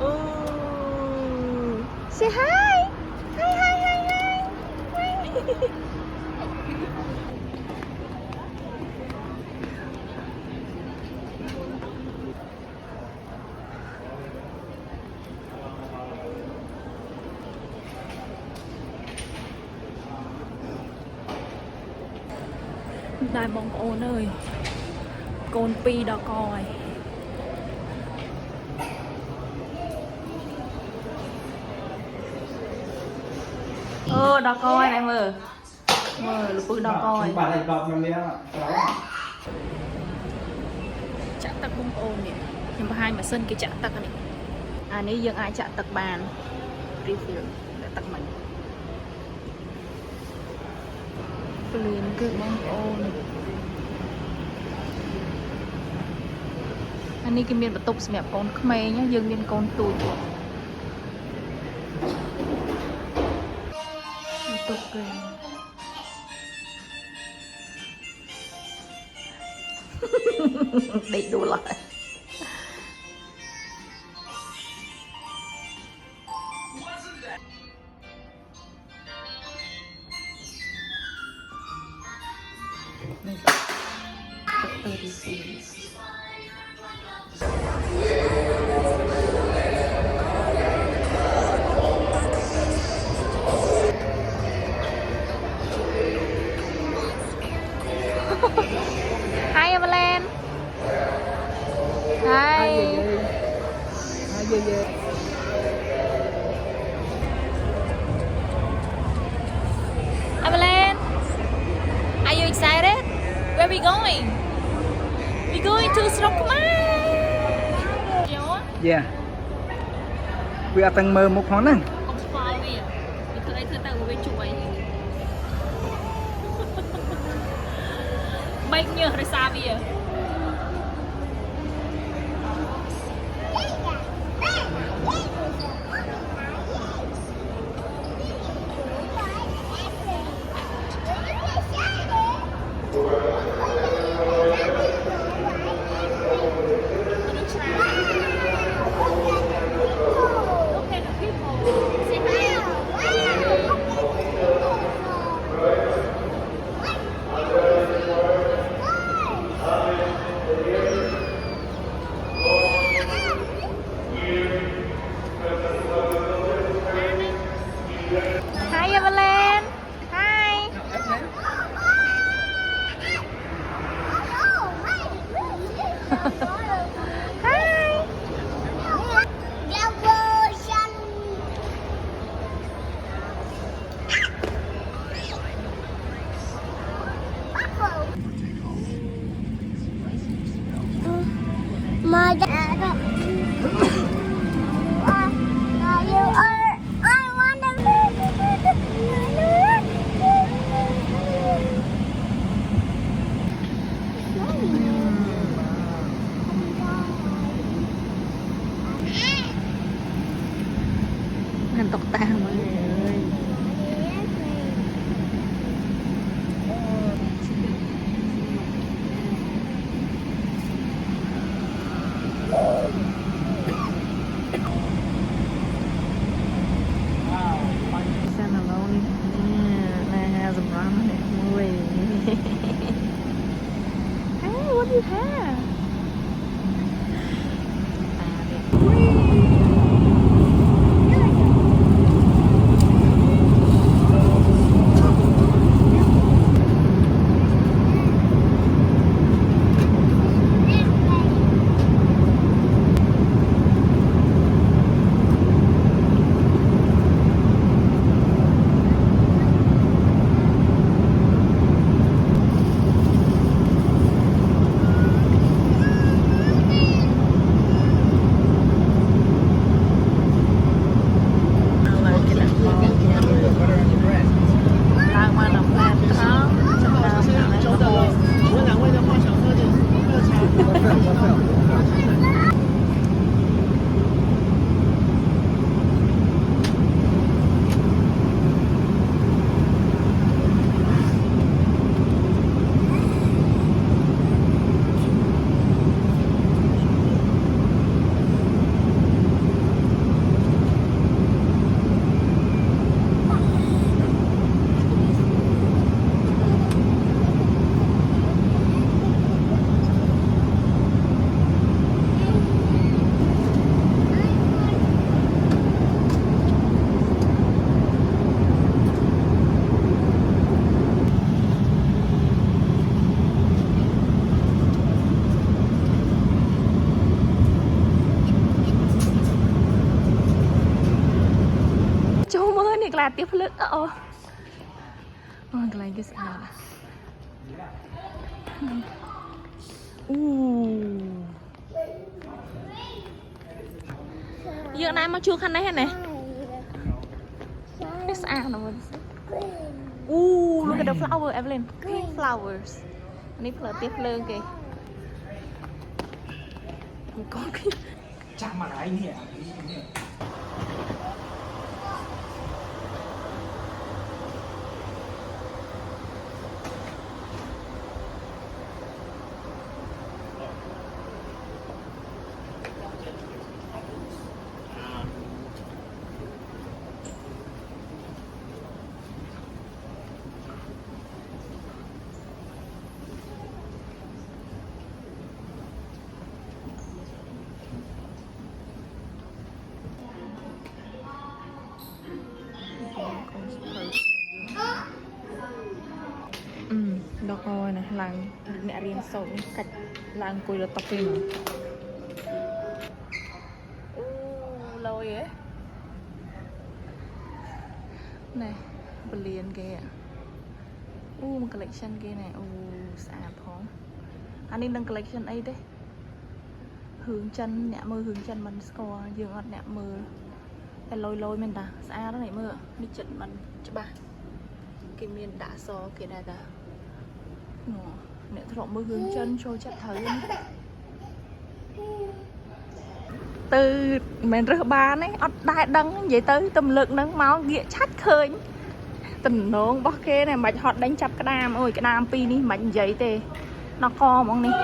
Oh, say hi. Hi, hi, hi, hi. Hi. ដែរបងប្អូនអើយកូន2ដល់កហើយអូដល់កហើយណែមើលលពឹសដល់កហើយបាត់ហើយដល់ខ្ញុំនេះចាក់ទឹកបងប្អូននេះខ្ញុំបង្ហាញម៉ាស៊ីនគេចាក់ទឹកនេះអានេះយើងអាចចាក់ទឹកបាន refill ទឹកមិញព្រៀនគឺបងប្អូនអានេះគេមានបន្ទប់សម្រាប់កូនក្មេងយើងមានកូនទូចបន្ទប់គេដេកដួលហើយHi Evelyn. Hi. Evelyn, are you excited? Where are we going? We're going to Srokmai. Yeah. វាអត់ទាំងមើលមុខផងហ្នឹង កុំស្គាល់វាធ្វើអីធ្វើទៅវាជួយ បែកញើសដោយសារវា Hi Evelyn. Hi. Hi. My dad. Mình tóc tàn mọi người ơi. Stand alone. Yeah, that has a ramen in the way. Hey, what do you have? ក្លាទៀតភ្លើអូកន្លែងគេស្អាតយើងណាមកជួខាងនេះណានេះស្អាតណាស់look at the flower Evelyn pink flowers នេះផ្លើទៀតភ្លើងគេកូនគេចាំមកហើយនេះ ដល់ហើយណាឡើងអ្នករៀនសូត្រនេះកាច់ឡើងអង្គុយលើតុវិញលយហ៎ណែបលៀនគេមួយ collection គេណែស្អាតផងអានេះនឹង collection អីទេរឿងចិនអ្នកមើលរឿងចិនមិនស្គាល់យើងអត់អ្នកមើលតែលយមែនតាស្អាតណាស់មើលនេះចិត្តមិនច្បាស់គេមានដាក់សគេដែរតាអ្នកធ្លាប់មើលរឿងចិនចូលចិត្តត្រូវទៅមិនរើសបានទេអត់ដែរដឹងនិយាយទៅទំលើកនឹងមកងាកឆាច់ឃើញតំណងរបស់គេណែមិនហត់ដេញចាប់ក្តាមអូយក្តាមពីរនេះមិននិយាយទេណកហ្មងនេះ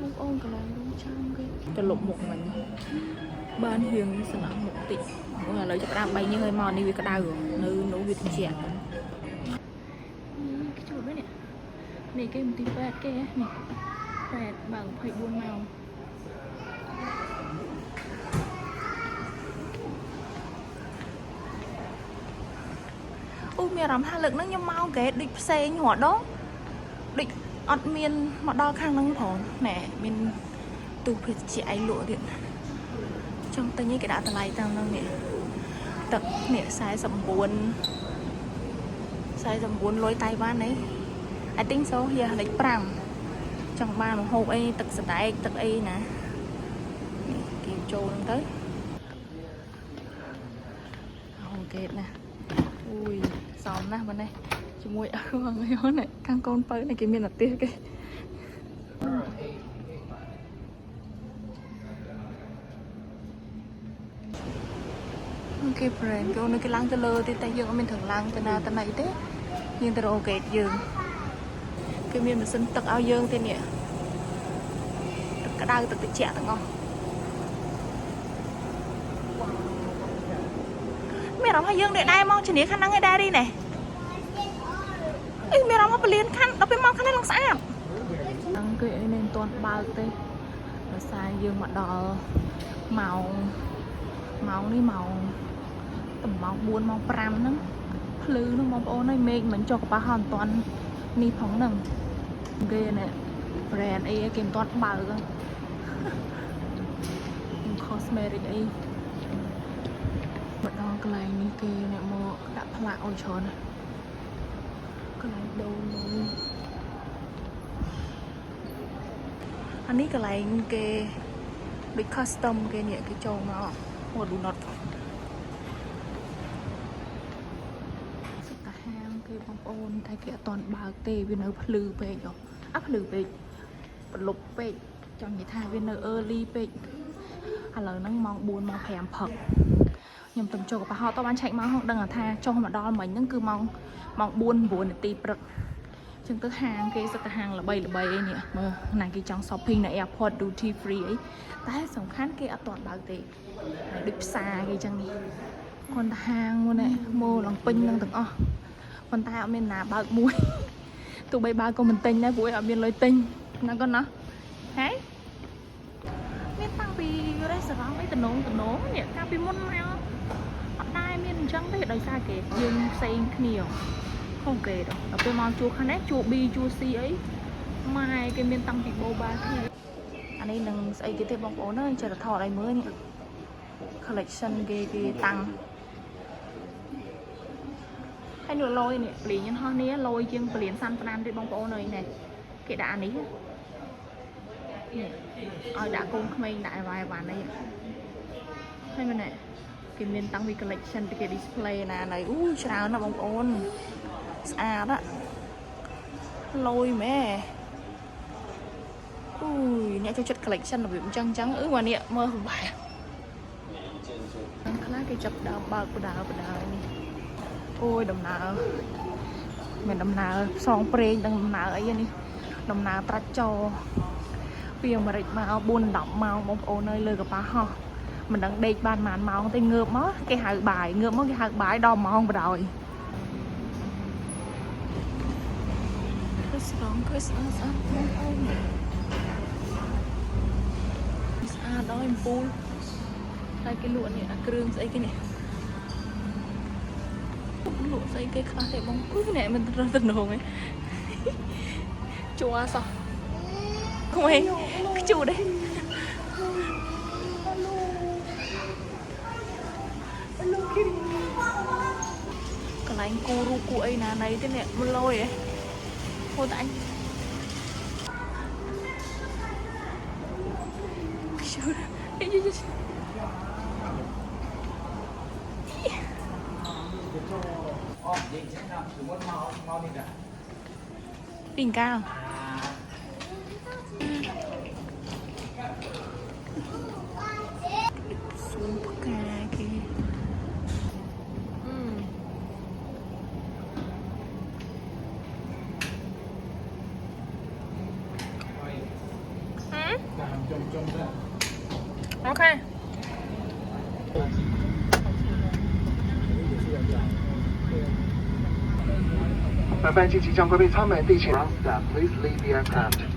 បងអូនកន្លែងរោងចាំគេទៅលុបមុខមិញបានហៀងស្នាមមុខតិចឥឡូវចាប់ក្តាម3នេះហើយមកនេះវាក្តៅនៅនោះវាត្រជាក់នេះគេមន្ទីរពេទ្យគេនេះពេទ្យបើ24ម៉ោងមានអារម្មណ៍ថាលើកហ្នឹងខ្ញុំមកគេដូចផ្សេងរត់ដងដូចអត់មានមកដល់ខាងហ្នឹងផងណែមានទូភេសជ្ជៈអីលក់ទៀតចង់ទិញឯងគេដាក់តម្លៃតាមហ្នឹងនេះទឹកនេះ49លុយតៃវ៉ាន់នេះI think so here លេខ5ចង់បានមកហូបអីទឹកសណ្ដែកទឹកអីណានេះគេចូលហ្នឹងទៅអូកេតណាអូយសមណាស់បងនេះជាមួយអើងហ្នឹងនេះខាងកូនបើនេះគេមានអាទិសគេគេ brand គេនៅគេឡើងទៅលើទៀតតែយើងអត់មានត្រង់ឡើងទៅណាទៅណីទេយើងទៅអូកេតយើងគេមានម៉ាស៊ីនទឹកឲ្យយើងទេនេះទឹកក្តៅទឹកត្រជាក់ទាំងអស់មានអារម្មណ៍ថាយើងដែរមកជំនាញខាងហ្នឹងឯដែររីណែមានអារម្មណ៍ថាពលានខាងដល់ពេលមកខាងនេះឡើងស្អាតហ្នឹងគេអីនេះមិនទាន់បើកទេដោយសារយើងមកដល់ម៉ោងនេះម៉ោង4ម៉ោង5ហ្នឹងភ្លឺហ្នឹងបងប្អូនហើយមេឃមិនចុះកប៉ាស់អត់ទាន់នេះផងហ្នឹងគេណែ brand អីគេមិនទាន់បើក cosmetic អីមកដល់កន្លែងនេះគេអ្នកមកដាក់ផ្លាកអូនច្រើនកន្លែងដូរអានេះកន្លែងគេដូច custom គេនេះគេចូលមកអូ do not គេបងប្អូនតែគេអត់ទាន់បើកទេវានៅភ្លឺពេកភ្លឺពេកប្រលប់ពេកចង់និយាយថាវានៅ early ពេកឥឡូវហ្នឹងម៉ោង4ម៉ោង5ព្រឹកខ្ញុំទៅចូលកប៉ាល់តបានឆែកមកហងដឹងថាចុះមកដល់មិញហ្នឹងគឺម៉ោង4 នាទីព្រឹកអញ្ចឹងទៅហាងគេសិតទៅហាងល្បីអីនេះមើលណាគេចង់ shopping នៅ airport duty free អីតែសំខាន់គេអត់ទាន់បើកទេហើយដូចផ្សារគេអញ្ចឹងនេះគាត់ទៅហាងមួយនេះម៉ូឡើងពេញនឹងទាំងអស់ប៉ុន្តែអត់មានណាបើកមួយទោះបីបើកក៏មិនទិញដែរព្រោះអត់មានលុយទិញណាគាត់ណាហេមានតាំងពី restaurant អីតំណងនេះកាលពីមុនមកអត់ដែរមានអញ្ចឹងទេដោយសារគេយើងផ្សេងគ្នាខុសគេដល់ពេលមកជួខាងនេះជួ B ជួ C អីម៉ែគេមានតាំងពី boba គ្នាអានេះនឹងស្អីគេទេបងប្អូនអើយចេះតែថតឲ្យមើលនេះ collection គេតាំងហើយនោះលយនេះព្រីញហោះនេះលយជាងព្រៀនសាន់ប្រានទេបងប្អូនអើយណែគេដាក់អានេះនេះឲ្យដាក់កូនក្មេងដាក់វាយវ៉ាន់អីហើយមែនទេគេមានតាំងពី collection ពីគេ display ណានៅអូច្រើនណាស់បងប្អូនស្អាតលយមែអូយអ្នកចូលចិត្ត collection របៀបអញ្ចឹងមកនេះមើលបែបខ្លះគេចាប់ដើមបើកបដានេះអូយដំណើរមានដំណើរផ្សងព្រេងដំណើរអីនេះដំណើរត្រាច់ចរពីអាមេរិកមក4-10ម៉ោងបងប្អូនអើយលើកប៉ាហោះមិនដឹងដេកបានប៉ុន្មានម៉ោងទេងើបមកគេហៅបាយងើបមកគេហៅបាយដល់ម៉ោងបដ ாய் គឺស្អាតបងប្អូនស្អាតដល់អំពូលតែគេលក់នេះអាគ្រឿងស្អីគេនេះលក់ស្អីគេខ្លះទេបងអឺនេះមិនត្រឹមតំណងឯងជួសោះក្មេងខ្ជូតទេកន្លែងគូរូបគូអីណាណីទេនេះមិនលយឯងហូតតែអញខ្ជូតអីយីBình cao xuống cà kìa ok 本班机即将关闭舱门，地勤 Please leave the aircraft.